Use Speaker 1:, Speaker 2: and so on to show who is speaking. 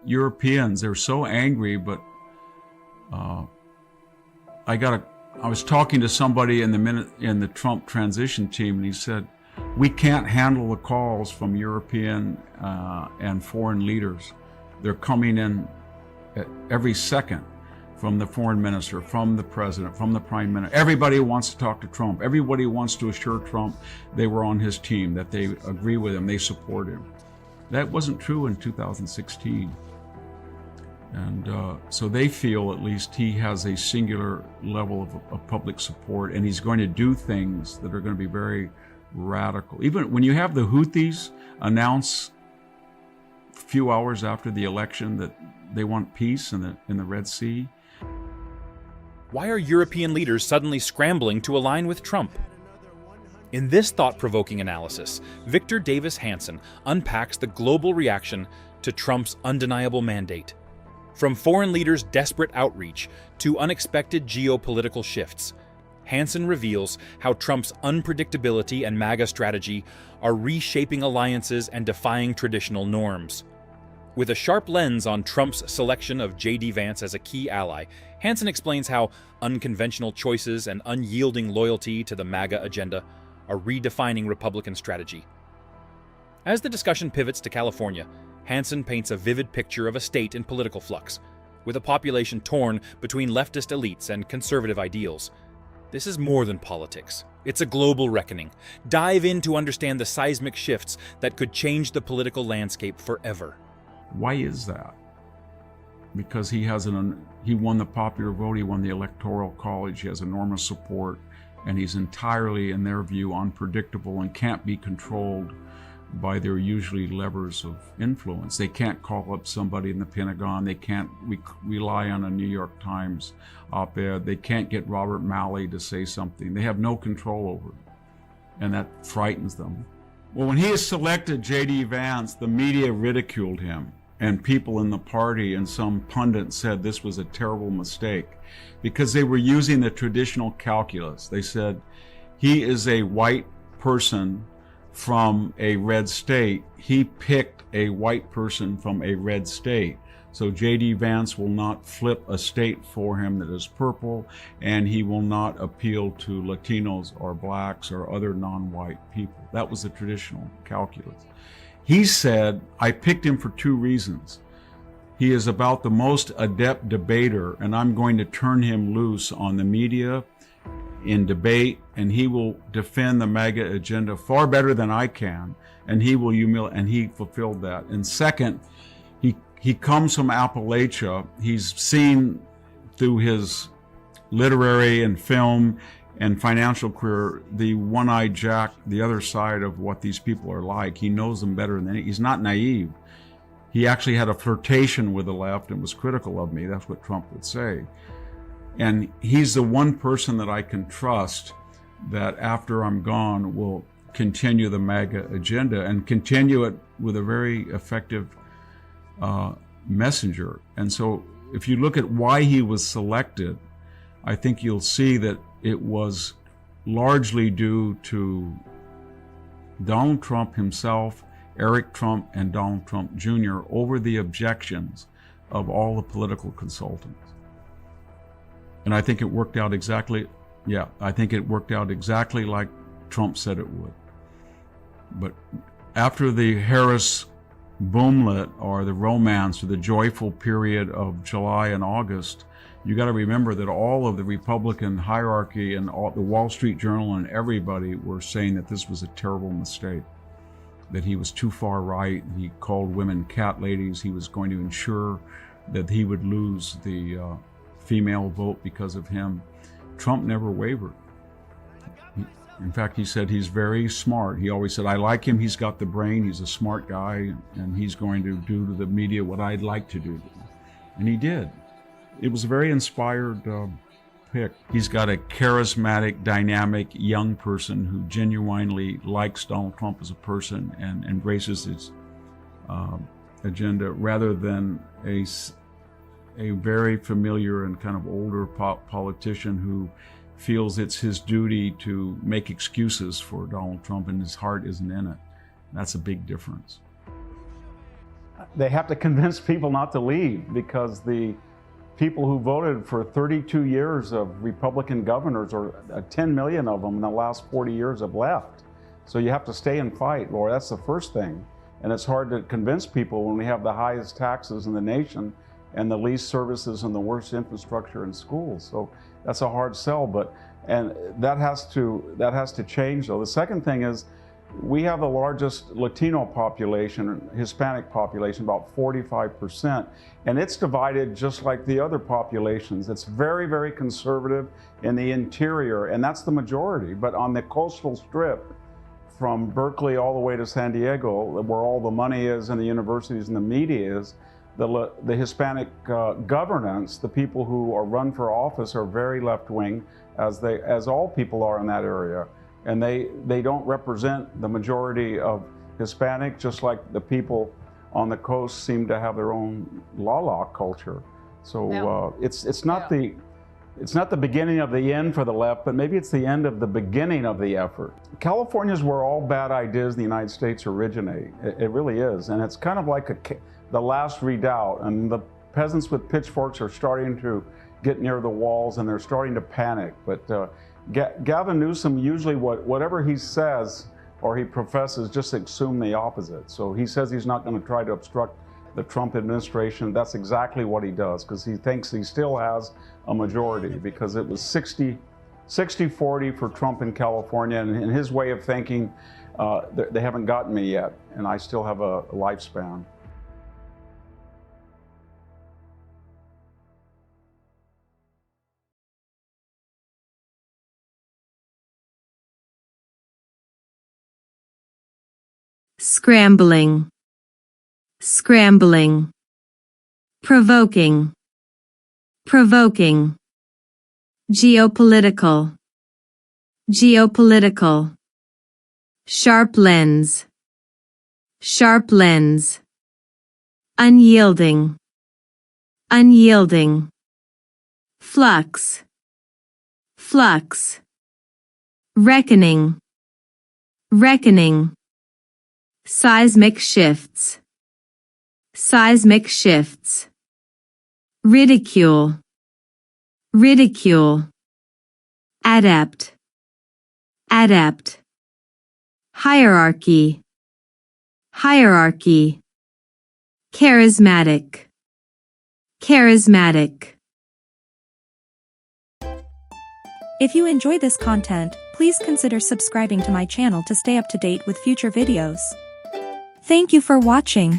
Speaker 1: Europeans, they're so angry, but I was talking to somebody in the Trump transition team, and he said, we can't handle the calls from European and foreign leaders. They're coming in every second from the foreign minister, from the president, from the prime minister. Everybody wants to talk to Trump. Everybody wants to assure Trump they were on his team, that they agree with him, they support him. That wasn't true in 2016. And so they feel, at least, he has a singular level of public support, and he's going to do things that are going to be very radical. Even when you have the Houthis announce a few hours after the election that they want peace in the Red Sea.
Speaker 2: Why are European leaders suddenly scrambling to align with Trump? In this thought-provoking analysis, Victor Davis Hanson unpacks the global reaction to Trump's undeniable mandate. From foreign leaders' desperate outreach to unexpected geopolitical shifts, Hanson reveals how Trump's unpredictability and MAGA strategy are reshaping alliances and defying traditional norms. With a sharp lens on Trump's selection of JD Vance as a key ally, Hanson explains how unconventional choices and unyielding loyalty to the MAGA agenda are redefining Republican strategy. As the discussion pivots to California, Hanson paints a vivid picture of a state in political flux, with a population torn between leftist elites and conservative ideals. This is more than politics. It's a global reckoning. Dive in to understand the seismic shifts that could change the political landscape forever.
Speaker 1: Why is that? Because he won the popular vote, he won the Electoral College, he has enormous support, and he's entirely, in their view, unpredictable and can't be controlled by their usually levers of influence. They can't call up somebody in the Pentagon. They can't rely on a New York Times op-ed. They can't get Robert Malley to say something. They have no control over it, and that frightens them. Well, when he selected JD Vance, the media ridiculed him, and people in the party and some pundits said this was a terrible mistake because they were using the traditional calculus. They said, he is a white person from a red state. He picked a white person from a red state. So JD Vance will not flip a state for him that is purple, and he will not appeal to Latinos or blacks or other non-white people. That was the traditional calculus. He said, I picked him for two reasons. He is about the most adept debater, and I'm going to turn him loose on the media in debate, and he will defend the MAGA agenda far better than I can, and he will humiliate, and he fulfilled that. And second, he comes from Appalachia. He's seen through his literary and film and financial career the one-eyed Jack, the other side of what these people are like. He knows them better than he's not naive. He actually had a flirtation with the left and was critical of me. That's what Trump would say. And he's the one person that I can trust that after I'm gone will continue the MAGA agenda and continue it with a very effective messenger. And so if you look at why he was selected, I think you'll see that it was largely due to Donald Trump himself, Eric Trump, and Donald Trump Jr. over the objections of all the political consultants. And I think it worked out exactly, like Trump said it would. But after the Harris boomlet, or the romance, or the joyful period of July and August, you got to remember that all of the Republican hierarchy and the Wall Street Journal and everybody were saying that this was a terrible mistake, that he was too far right. He called women cat ladies. He was going to ensure that he would lose the female vote because of him. Trump never wavered. In fact, he said he's very smart. He always said, I like him, he's got the brain, he's a smart guy, and he's going to do to the media what I'd like to do. And he did. It was a very inspired pick. He's got a charismatic, dynamic, young person who genuinely likes Donald Trump as a person and embraces his agenda, rather than a very familiar and kind of older politician who feels it's his duty to make excuses for Donald Trump and his heart isn't in it. That's a big difference. they have to convince people not to leave, because the people who voted for 32 years of Republican governors, or 10 million of them in the last 40 years, have left. So you have to stay and fight, Laura. That's the first thing. And it's hard to convince people when we have the highest taxes in the nation and the least services and the worst infrastructure in schools. So that's a hard sell, and that has to change, though. The second thing is, we have the largest Latino population, Hispanic population, about 45%, and it's divided just like the other populations. It's very, very conservative in the interior, and that's the majority. But on the coastal strip, from Berkeley all the way to San Diego, where all the money is and the universities and the media is, the Hispanic governance, the people who are run for office, are very left-wing, as all people are in that area. And they don't represent the majority of Hispanic, just like the people on the coast seem to have their own la-la culture. So it's not the beginning of the end for the left, but maybe it's the end of the beginning of the effort. California is where all bad ideas in the United States originate. It really is, and it's kind of like the last redoubt, and the peasants with pitchforks are starting to get near the walls, and they're starting to panic. But Gavin Newsom, usually whatever he says or he professes, just assume the opposite. So he says he's not going to try to obstruct the Trump administration. That's exactly what he does, because he thinks he still has a majority, because it was 60-40 for Trump in California, and in his way of thinking, they haven't gotten me yet, and I still have a lifespan.
Speaker 3: Scrambling, scrambling. Provoking, provoking. Geopolitical, geopolitical. Sharp lens, sharp lens. Unyielding, unyielding. Flux, flux. Reckoning, reckoning. Seismic shifts, seismic shifts. Ridicule, ridicule. Adept, adept. Hierarchy, hierarchy. Charismatic, charismatic.
Speaker 4: If you enjoy this content, please consider subscribing to my channel to stay up to date with future videos. Thank you for watching.